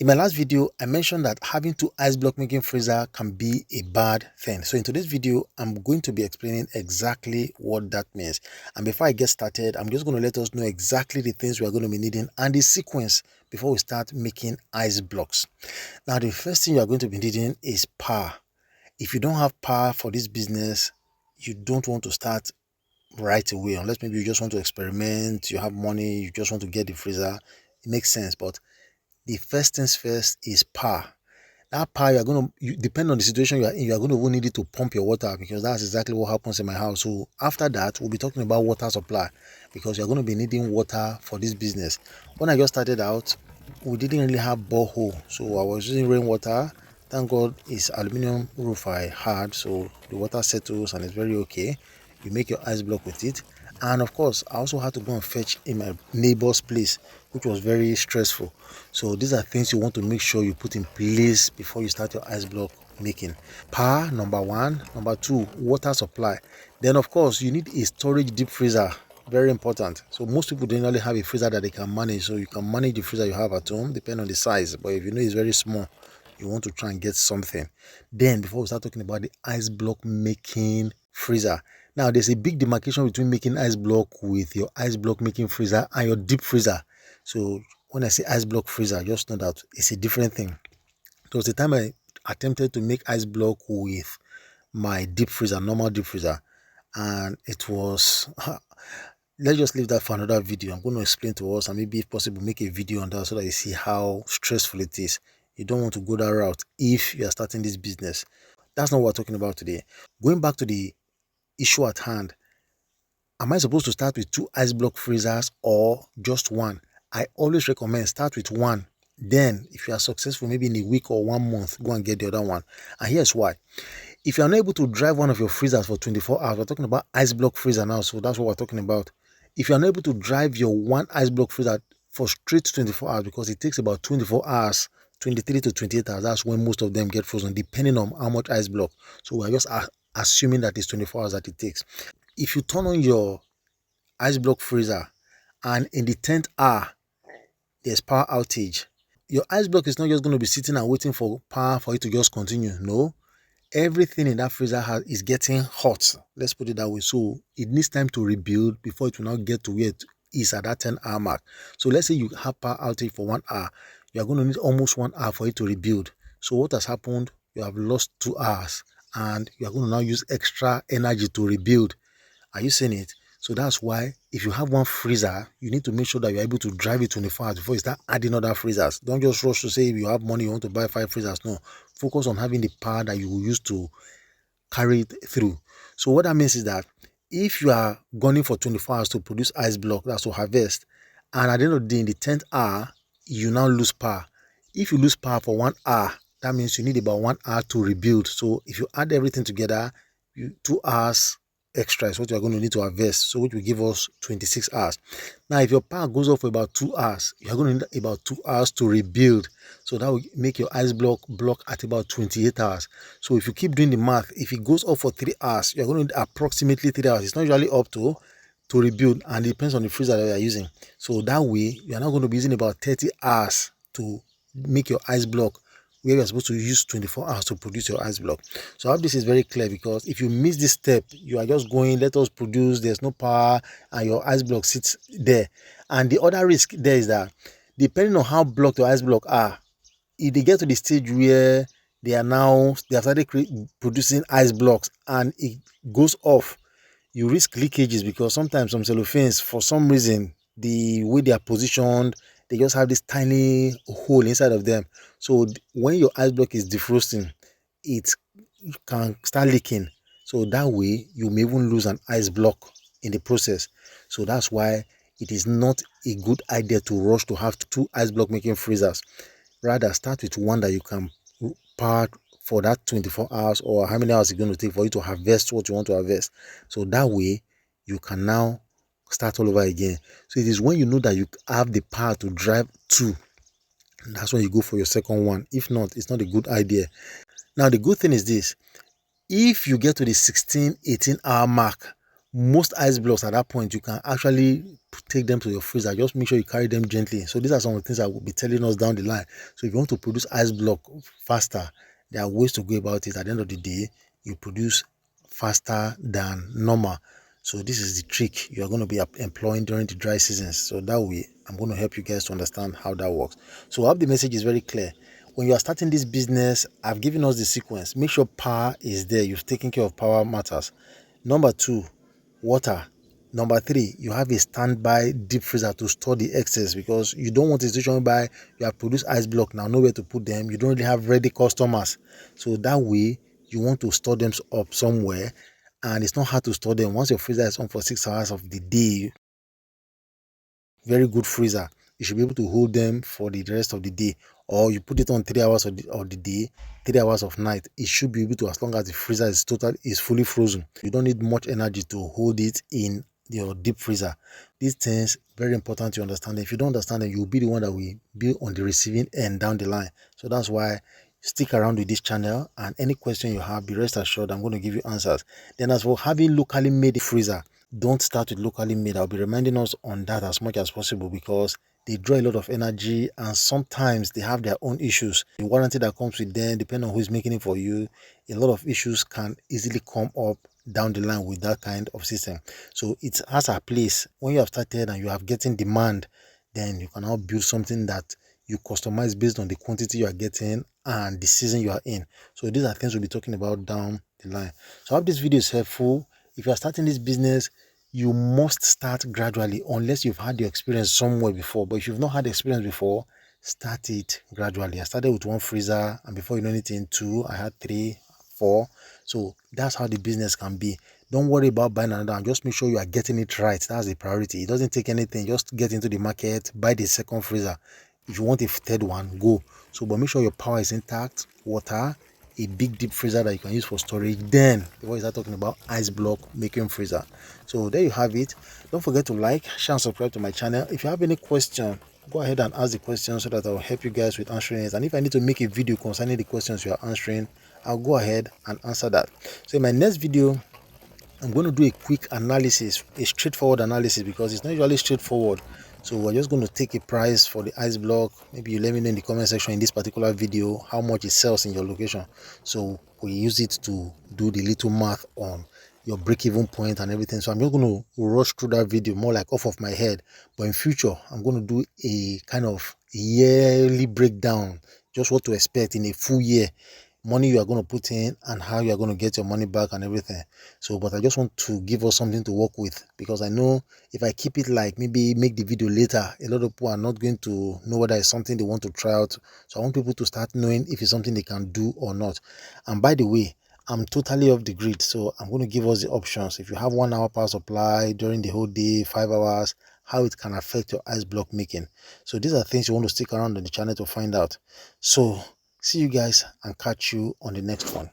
In my last video, I mentioned that having two ice block making freezer can be a bad thing. So in today's video, I'm going to be explaining exactly what that means. And before I get started, I'm just going to let us know exactly the things we are going to be needing and the sequence before we start making ice blocks. Now, the first thing you are going to be needing is power. If you don't have power for this business, you don't want to start right away, unless maybe you just want to experiment, you have money, you just want to get the freezer. It makes sense, but the first things first is power. That power, you're going to, depend on the situation you are in, you are going to need it to pump your water, because that's exactly what happens in my house. So after that, we'll be talking about water supply, because you're going to be needing water for this business. When I just started out, we didn't really have borehole, so I was using rainwater. Thank God it's aluminum roof I had, so the water settles and it's very okay. You make your ice block with it. And of course, I also had to go and fetch in my neighbor's place, which was very stressful. So these are things you want to make sure you put in place before you start your ice block making. Power, number one. Number two, water supply. Then of course, you need a storage deep freezer. Very important. So most people generally have a freezer that they can manage. So you can manage the freezer you have at home, depending on the size. But if you know it's very small, you want to try and get something. Then before we start talking about the ice block making freezer, now there's a big demarcation between making ice block with your ice block making freezer and your deep freezer. So when I say ice block freezer, just know that it's a different thing. It was the time I attempted to make ice block with my deep freezer, normal deep freezer, and it was let's just leave that for another video. I'm going to explain to us, and maybe if possible make a video on that so that you see how stressful it is. You don't want to go that route if you are starting this business. That's not what we're talking about today. Going back to the issue at hand, am I supposed to start with two ice block freezers or just one? I always recommend start with one. Then if you are successful, maybe in a week or 1 month, go and get the other one. And here's why. If you are not able to drive one of your freezers for 24 hours, we're talking about ice block freezer now, so that's what we're talking about. If you are not able to drive your one ice block freezer for straight 24 hours, because it takes about 24 hours, 23 to 28 hours, that's when most of them get frozen, depending on how much ice block. So we're just assuming that it's 24 hours that it takes. If you turn on your ice block freezer and in the 10th hour there's power outage, your ice block is not just going to be sitting and waiting for power for it to just continue. No, everything in that freezer is getting hot, let's put it that way. So it needs time to rebuild before it will now get to where it is at that 10-hour mark. So let's say you have power outage for 1 hour, you are going to need almost 1 hour for it to rebuild. So what has happened? You have lost 2 hours and you are going to now use extra energy to rebuild. Are you seeing it? So that's why if you have one freezer, you need to make sure that you're able to drive it 24 hours before you start adding other freezers. Don't just rush to say if you have money, you want to buy 5 freezers. No, focus on having the power that you will use to carry it through. So what that means is that if you are gunning for 24 hours to produce ice block, that's to harvest, and at the end of the day, in the 10th hour, you now lose power. If you lose power for 1 hour, that means you need about 1 hour to rebuild. So if you add everything together, 2 hours extra is what you are going to need to harvest, so which will give us 26 hours. Now if your power goes off for about 2 hours, you are going to need about 2 hours to rebuild, so that will make your ice block at about 28 hours. So if you keep doing the math, if it goes off for 3 hours, you're going to need approximately 3 hours. It's not usually up to rebuild, and it depends on the freezer that you are using. So that way you are not going to be using about 30 hours to make your ice block, where you're supposed to use 24 hours to produce your ice block. So I hope this is very clear, because if you miss this step, you are just going, let us produce, there's no power, and your ice block sits there. And the other risk there is that depending on how blocked your ice block are, if they get to the stage where they have started producing ice blocks and it goes off, you risk leakages, because sometimes some cellophanes, for some reason, the way they are positioned, they just have this tiny hole inside of them. So when your ice block is defrosting, it can start leaking. So that way you may even lose an ice block in the process. So that's why it is not a good idea to rush to have 2 ice block making freezers. Rather start with one that you can power for that 24 hours, or how many hours it's going to take for you to harvest what you want to harvest. So that way you can now start all over again. So it is when you know that you have the power to drive 2, that's when you go for your second one. If not, it's not a good idea. Now the good thing is this: if you get to the 16-18 hour mark most ice blocks at that point, you can actually take them to your freezer. Just make sure you carry them gently. So these are some of the things I will be telling us down the line. So if you want to produce ice block faster, there are ways to go about it. At the end of the day, you produce faster than normal. So this is the trick you are going to be employing during the dry seasons. So that way, I'm going to help you guys to understand how that works. So I hope the message is very clear. When you are starting this business, I've given us the sequence. Make sure power is there. You've taken care of power matters. Number 2, water. Number 3, you have a standby deep freezer to store the excess, because you don't want a situation whereby you have produced ice block, now nowhere to put them. You don't really have ready customers. So that way, you want to store them up somewhere, and it's not hard to store them. Once your freezer is on for 6 hours of the day, very good freezer, you should be able to hold them for the rest of the day. Or you put it on 3 hours of the day, 3 hours of night, it should be able to, as long as the freezer is fully frozen. You don't need much energy to hold it in your deep freezer. These things very important to understand. If you don't understand them, you'll be the one that will be on the receiving end down the line. So that's why stick around with this channel, and any question you have, be rest assured I'm going to give you answers. Then as for having locally made freezer, don't start with locally made. I'll be reminding us on that as much as possible, because they draw a lot of energy and sometimes they have their own issues. The warranty that comes with them, depending on who is making it for you, a lot of issues can easily come up down the line with that kind of system. So it has a place. When you have started and you have getting demand, then you can now build something that you customize based on the quantity you are getting and the season you are in. So these are things we'll be talking about down the line. So I hope this video is helpful. If you are starting this business, you must start gradually, unless you've had the experience somewhere before. But if you've not had experience before, start it gradually. I started with 1 freezer, and before you know anything, 2, I had 3, 4. So that's how the business can be. Don't worry about buying another one. Just make sure you are getting it right. That's the priority. It doesn't take anything. Just get into the market, buy the 2nd freezer. If you want a 3rd one, go. So but make sure your power is intact, water, a big deep freezer that you can use for storage. Then before you start talking about ice block making freezer. So there you have it. Don't forget to like, share and subscribe to my channel. If you have any question, go ahead and ask the question so that I'll help you guys with answering it. And if I need to make a video concerning the questions you are answering, I'll go ahead and answer that. So in my next video, I'm going to do a quick analysis, a straightforward analysis, because it's not usually straightforward. So we're just going to take a price for the ice block. Maybe you let me know in the comment section in this particular video how much it sells in your location. So we use it to do the little math on your break-even point and everything. So I'm just going to rush through that video more like off of my head. But in future, I'm going to do a kind of yearly breakdown, just what to expect in a full year, money you are going to put in and how you are going to get your money back and everything. So but I just want to give us something to work with, because I know if I keep it like maybe make the video later, a lot of people are not going to know whether it's something they want to try out. So I want people to start knowing if it's something they can do or not. And by the way, I'm totally off the grid, so I'm going to give us the options. If you have 1 hour power supply during the whole day, 5 hours, how it can affect your ice block making. So these are things you want to stick around on the channel to find out. So see you guys and catch you on the next one.